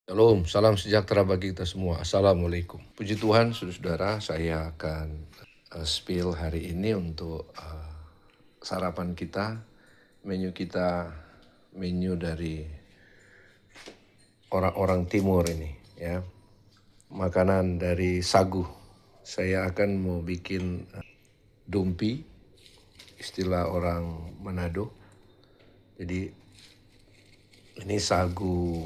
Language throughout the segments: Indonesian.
Shalom, salam sejahtera bagi kita semua. Assalamualaikum. Puji Tuhan, saudara-saudara, saya akan spill hari ini untuk sarapan kita, menu dari orang-orang timur ini, ya. Makanan dari sagu. Saya akan mau bikin dumpi, istilah orang Manado. Jadi ini sagu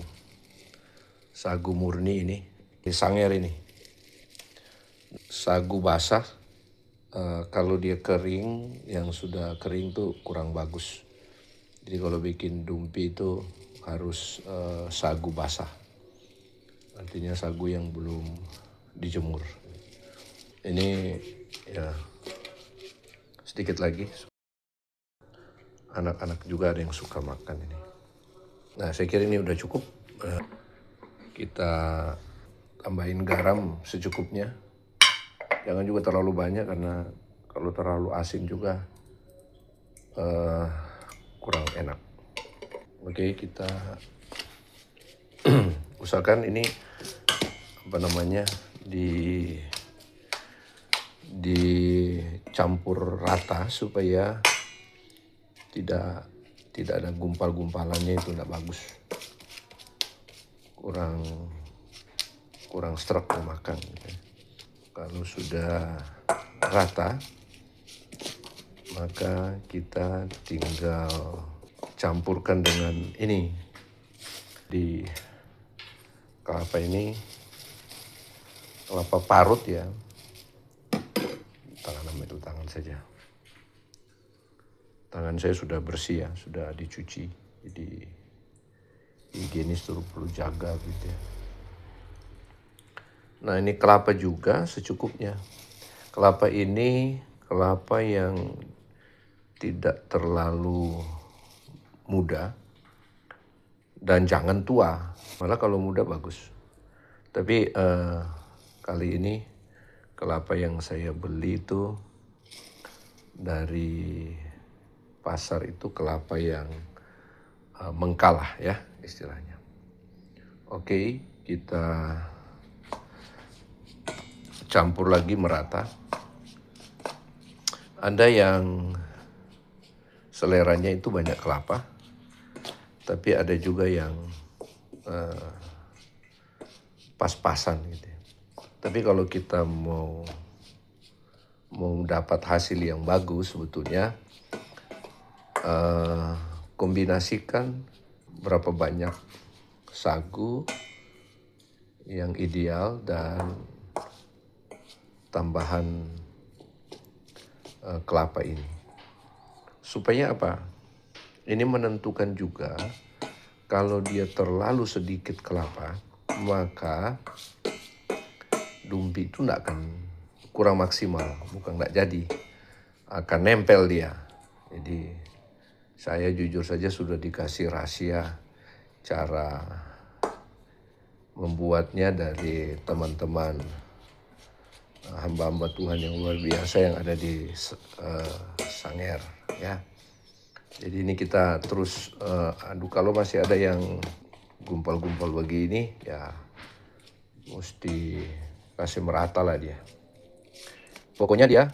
murni ini, sanger ini. Sagu basah, kalau dia kering, yang sudah kering tuh kurang bagus. Jadi kalau bikin dumpi itu harus sagu basah. Artinya sagu yang belum dijemur. Ini ya sedikit lagi. Anak-anak juga ada yang suka makan ini. Nah, saya kira ini udah cukup. Kita tambahin garam secukupnya. Jangan juga terlalu banyak karena kalau terlalu asin juga kurang enak. Oke, kita usahakan ini dicampur rata supaya tidak ada gumpal-gumpalannya, itu tidak bagus. Kurang serak dimakan. Kalau sudah rata, maka kita tinggal campurkan dengan ini. Di kelapa ini, kelapa parut ya. Tangan saja. Tangan saya sudah bersih ya, sudah dicuci. Jadi higienis tuh perlu jaga gitu ya. Nah, ini kelapa juga secukupnya. Kelapa ini kelapa yang tidak terlalu muda dan jangan tua. Malah kalau muda bagus. Tapi kali ini kelapa yang saya beli itu dari pasar itu kelapa yang mengkalah ya istilahnya. Oke, kita campur lagi merata. Ada yang seleranya itu banyak kelapa, tapi ada juga yang pas-pasan gitu. Tapi kalau kita mau dapat hasil yang bagus sebetulnya, kombinasikan berapa banyak sagu yang ideal dan tambahan kelapa ini. Supaya apa? Ini menentukan juga kalau dia terlalu sedikit kelapa, maka dumpi itu tidak akan kurang maksimal, bukan tidak jadi, akan nempel dia. Jadi saya jujur saja sudah dikasih rahasia cara membuatnya dari teman-teman hamba-hamba Tuhan yang luar biasa yang ada di Sanger ya. Jadi ini kita terus aduk. Kalau masih ada yang gumpal-gumpal begini ya mesti kasih merata lah dia. Pokoknya dia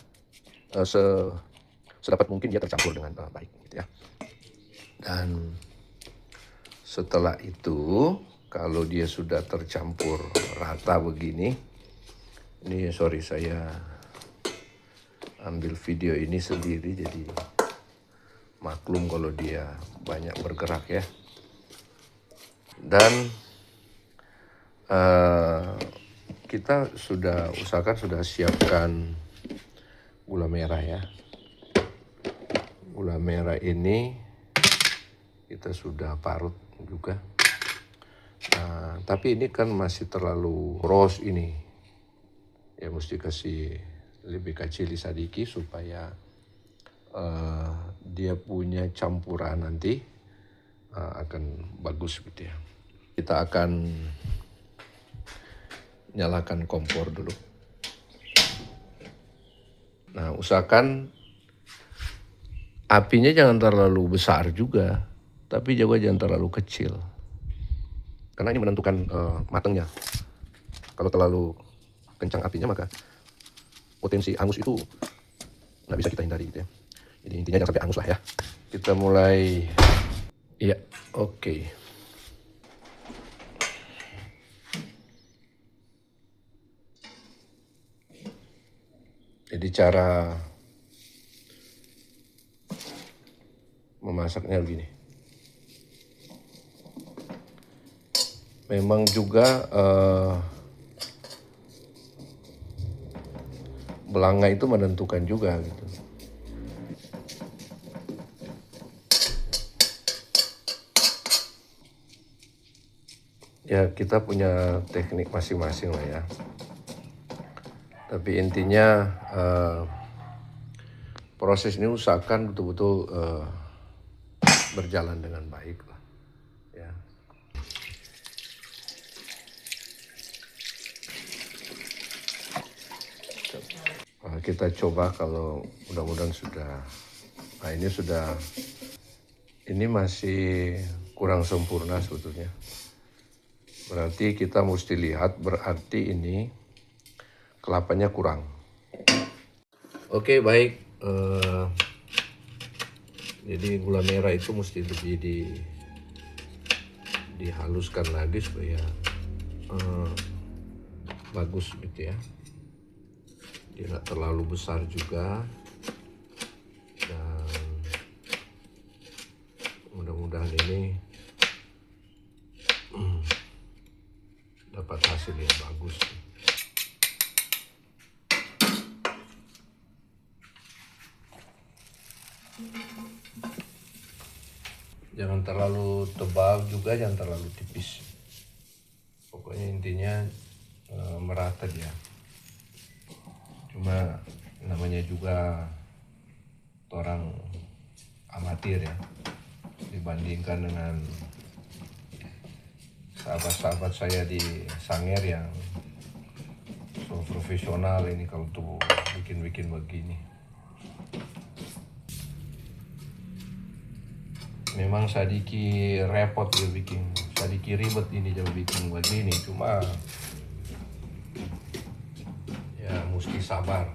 sedapat mungkin dia tercampur dengan baik gitu ya. Dan setelah itu kalau dia sudah tercampur rata begini, ini sorry saya ambil video ini sendiri jadi maklum kalau dia banyak bergerak ya. Dan kita sudah usahakan sudah siapkan gula merah ya. Gula merah ini kita sudah parut juga. Nah, tapi ini kan masih terlalu ros ini. Ya mesti kasih lebih kecil sedikit supaya dia punya campuran nanti akan bagus gitu ya. Kita akan nyalakan kompor dulu. Nah, usahakan apinya jangan terlalu besar juga, tapi juga jangan terlalu kecil. karena ini menentukan matangnya. Kalau terlalu kencang apinya maka potensi angus itu nggak bisa kita hindari gitu ya. Jadi intinya jangan sampai angus lah ya. Kita mulai, iya, oke. Jadi cara memasaknya begini. Memang juga belanga itu menentukan juga gitu. Ya kita punya teknik masing-masing lah ya. Tapi intinya proses ini usahakan betul-betul berjalan dengan baik lah. Ya. Kita coba kalau mudah-mudahan sudah. Nah ini sudah, ini masih kurang sempurna sebetulnya. Berarti kita mesti lihat, berarti ini kelapanya kurang. Oke, baik. Jadi gula merah itu mesti lebih dihaluskan lagi supaya bagus gitu ya. Tidak terlalu besar juga. Dan mudah-mudahan ini dapat hasil yang bagus. Jangan terlalu tebal juga, jangan terlalu tipis. Pokoknya intinya merata dia. Cuma namanya juga orang amatir ya, dibandingkan dengan sahabat-sahabat saya di Sangir yang so profesional ini kalau tuh bikin-bikin begini. Memang sadiki repot dia bikin, sadiki ribet ini dia bikin begini, cuma ya mesti sabar.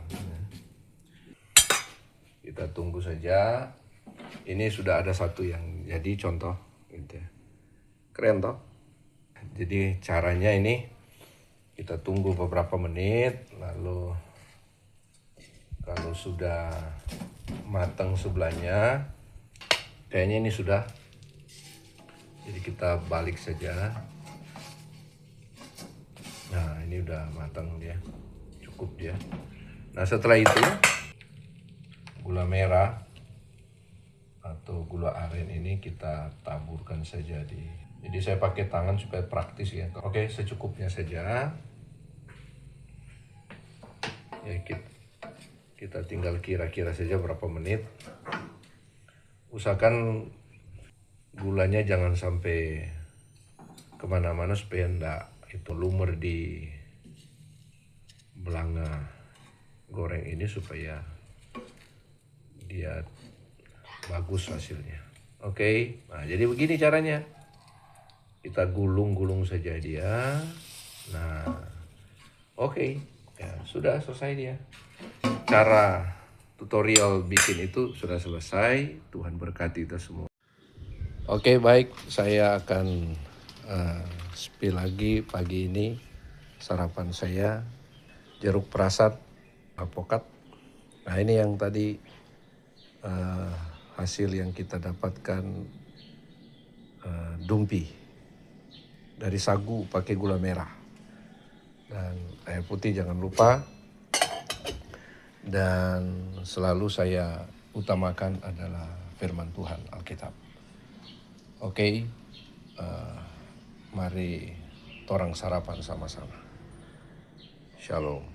Kita tunggu saja. Ini sudah ada satu yang jadi contoh gitu ya. Keren toh? Jadi caranya ini kita tunggu beberapa menit, lalu kalau sudah matang sebelahnya, kayaknya ini sudah. Jadi kita balik saja. Nah ini udah matang dia, cukup dia. Nah setelah itu gula merah atau gula aren ini kita taburkan saja di. Jadi saya pakai tangan supaya praktis ya. Oke, secukupnya saja. Ya kita tinggal kira-kira saja berapa menit. Usahakan gulanya jangan sampai kemana-mana supaya enggak itu lumer di belanga goreng ini, supaya dia bagus hasilnya. Oke, nah jadi begini caranya. Kita gulung-gulung saja dia. Nah, oke, ya sudah selesai dia. Cara tutorial bikin itu sudah selesai. Tuhan berkati kita semua. Oke, baik, saya akan spill lagi pagi ini sarapan saya, jeruk prasat, alpukat. Nah ini yang tadi hasil yang kita dapatkan, dumpi dari sagu pakai gula merah dan air putih jangan lupa. Dan selalu saya utamakan adalah firman Tuhan, Alkitab. Oke, mari torang sarapan sama-sama. Shalom.